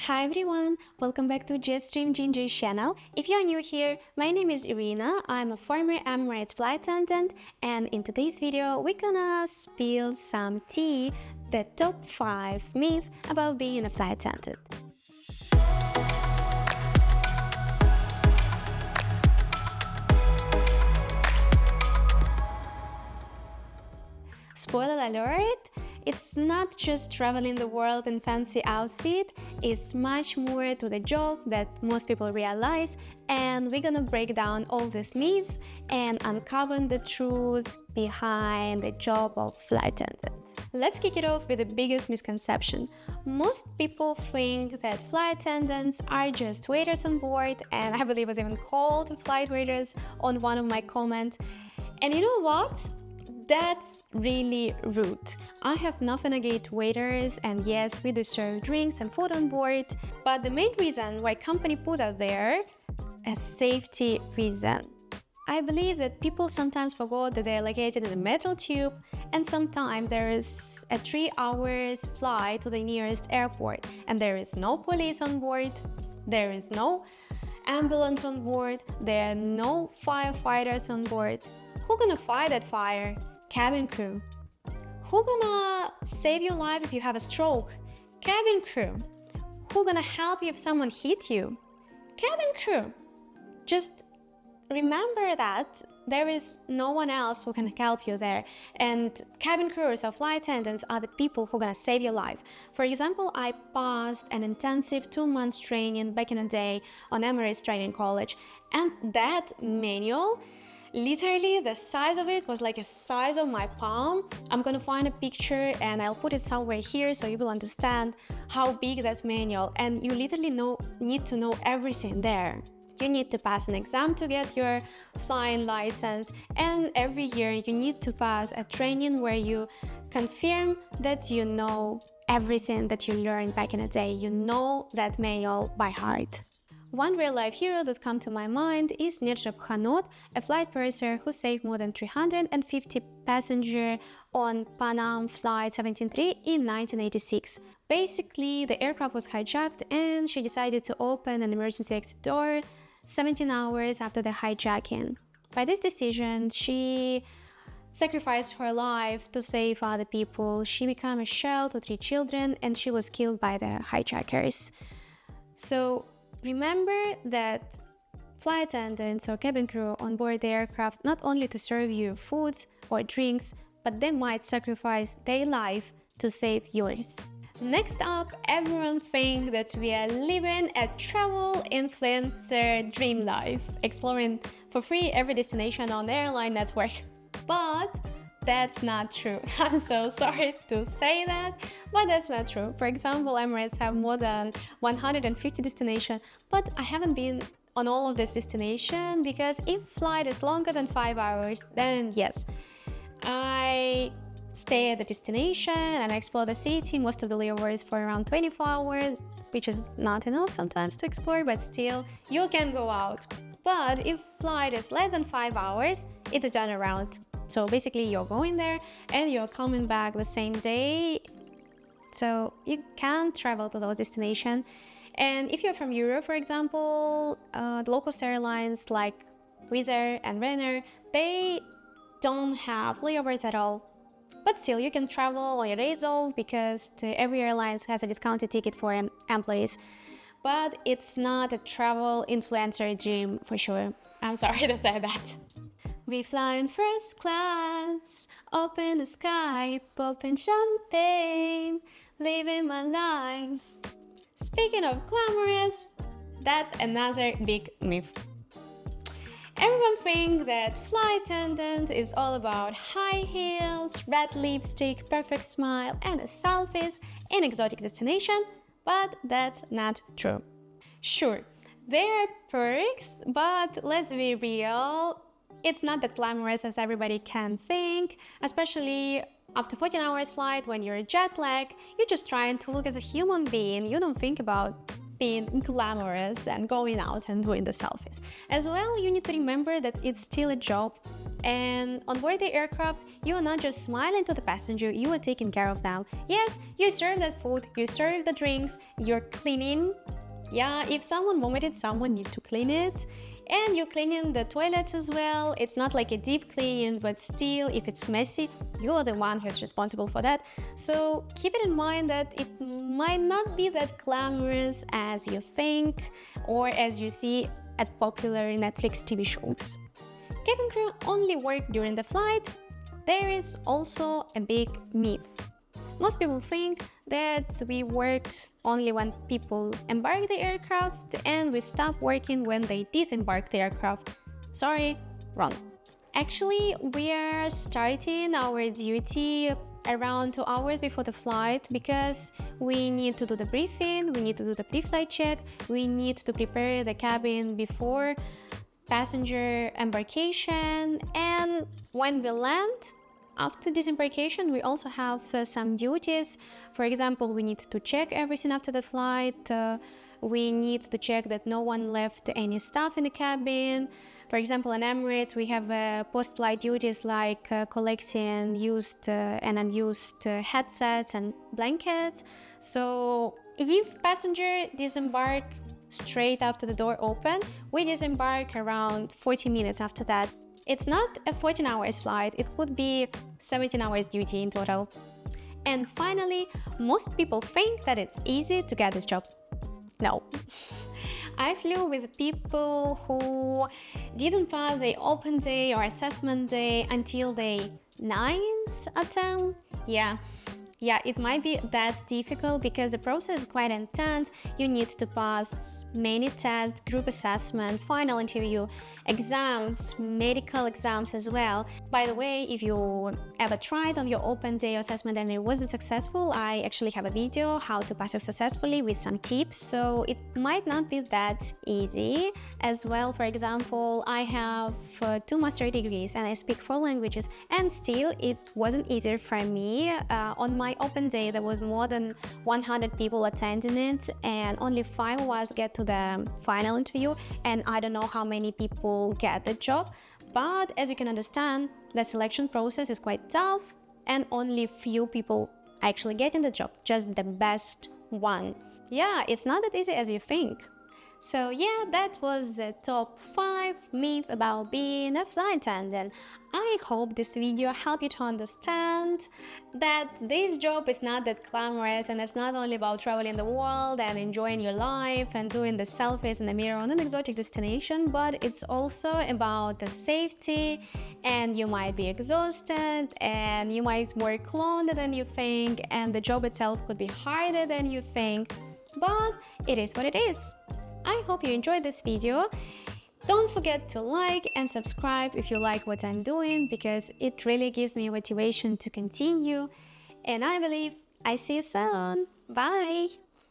Hi everyone, welcome back to Jetstream Ginger's channel. If you're new here, my name is Irina, I'm a former Emirates flight attendant, and in today's video we're gonna spill some tea, the top 5 myths about being a flight attendant. Spoiler alert, it's not just traveling the world in fancy outfit, it's much more to the job that most people realize, and we're gonna break down all these myths and uncover the truth behind the job of flight attendant. Let's kick it off with the biggest misconception. Most people think that flight attendants are just waiters on board, and I believe I was even called flight waiters on one of my comments. And you know what? That's really rude. I have nothing against waiters, and yes, we do serve drinks and food on board, but the main reason why company put us there, a safety reason. I believe that people sometimes forget that they are located in a metal tube, and sometimes there is a 3 hours flight to the nearest airport, and there is no police on board, there is no ambulance on board, there are no firefighters on board. Who gonna fight that fire? Cabin crew. Who gonna save your life if you have a stroke? Cabin crew. Who gonna help you if someone hit you? Cabin crew. Just remember that there is no one else who can help you there, and cabin crews or flight attendants are the people who are gonna save your life. For example, I passed an intensive 2 months training back in the day on Emirates Training College, and that manual, literally the size of it was like the size of my palm. I'm gonna find a picture and I'll put it somewhere here so you will understand how big that manual, and you literally need to know everything there. You need to pass an exam to get your flying license, and every year you need to pass a training where you confirm that you know everything that you learned back in the day. You know that manual by heart. One real-life hero that comes to my mind is Job Hanot, a flight purser who saved more than 350 passengers on Pan Am Flight 173 in 1986. Basically, the aircraft was hijacked and she decided to open an emergency exit door 17 hours after the hijacking. By this decision, she sacrificed her life to save other people. She became a shell to 3 children and she was killed by the hijackers. So remember that flight attendants or cabin crew on board the aircraft not only to serve you food or drinks, but they might sacrifice their life to save yours. Next up, everyone thinks that we are living a travel influencer dream life, exploring for free every destination on the airline network. But that's not true. I'm so sorry to say that, but that's not true. For example, Emirates have more than 150 destinations, but I haven't been on all of this destination because if flight is longer than 5 hours, then yes, I stay at the destination and I explore the city. Most of the layovers for around 24 hours, which is not enough sometimes to explore, but still, you can go out. But if flight is less than 5 hours, it's a turnaround. So basically you're going there and you're coming back the same day, so you can't travel to those destinations. And if you're from Europe, for example, the low-cost airlines like Wizz Air and Ryanair, they don't have layovers at all. But still, you can travel on your days off because every airline has a discounted ticket for employees. But it's not a travel influencer dream for sure. I'm sorry to say that. We fly in first class, open the sky, popping champagne, living my life. Speaking of glamorous, that's another big myth. Everyone thinks that flight attendants is all about high heels, red lipstick, perfect smile, and selfies in exotic destination, but that's not true. Sure, there are perks, but let's be real, it's not that glamorous as everybody can think, especially after 14 hours flight when you're jet lagged. You're just trying to look as a human being. You don't think about being glamorous and going out and doing the selfies. As well, you need to remember that it's still a job. And on board the aircraft, you are not just smiling to the passenger, you are taking care of them. Yes, you serve that food, you serve the drinks, you're cleaning. Yeah, if someone vomited, someone needs to clean it. And you're cleaning the toilets as well. It's not like a deep cleaning, but still, if it's messy, you're the one who's responsible for that. So keep it in mind that it might not be that glamorous as you think or as you see at popular Netflix TV shows. Cabin crew only work during the flight. There is also a big myth. Most people think that we work only when people embark the aircraft and we stop working when they disembark the aircraft. Sorry, wrong. Actually, we are starting our duty around 2 hours before the flight because we need to do the briefing, we need to do the pre-flight check, we need to prepare the cabin before passenger embarkation, and when we land, after disembarkation, we also have some duties. For example, we need to check everything after the flight. We need to check that no one left any stuff in the cabin. For example, in Emirates, we have post-flight duties like collecting used and unused headsets and blankets. So if passenger disembark straight after the door open, we disembark around 40 minutes after that. It's not a 14 hours flight, it could be 17 hours duty in total. And finally, most people think that it's easy to get this job. No. I flew with people who didn't pass the open day or assessment day until the 9th attempt. Yeah, it might be that difficult because the process is quite intense. You need to pass many tests, group assessment, final interview, exams, medical exams as well. By the way, if you ever tried on your open day assessment and it wasn't successful, I actually have a video how to pass it successfully with some tips. So it might not be that easy as well. For example, I have 2 master degrees and I speak 4 languages, and still it wasn't easier for me. On my open day, there was more than 100 people attending it, and only 5 of us get to the final interview, and I don't know how many people get the job. But as you can understand, the selection process is quite tough, and only few people actually get in the job, just the best one. Yeah, it's not that easy as you think. So yeah, that was the top 5 myths about being a flight attendant. I hope this video helped you to understand that this job is not that glamorous, and it's not only about traveling the world and enjoying your life and doing the selfies in the mirror on an exotic destination, but it's also about the safety, and you might be exhausted and you might work longer than you think, and the job itself could be harder than you think, but it is what it is. I hope you enjoyed this video. Don't forget to like and subscribe if you like what I'm doing, because it really gives me motivation to continue. And I believe I see you soon. Bye!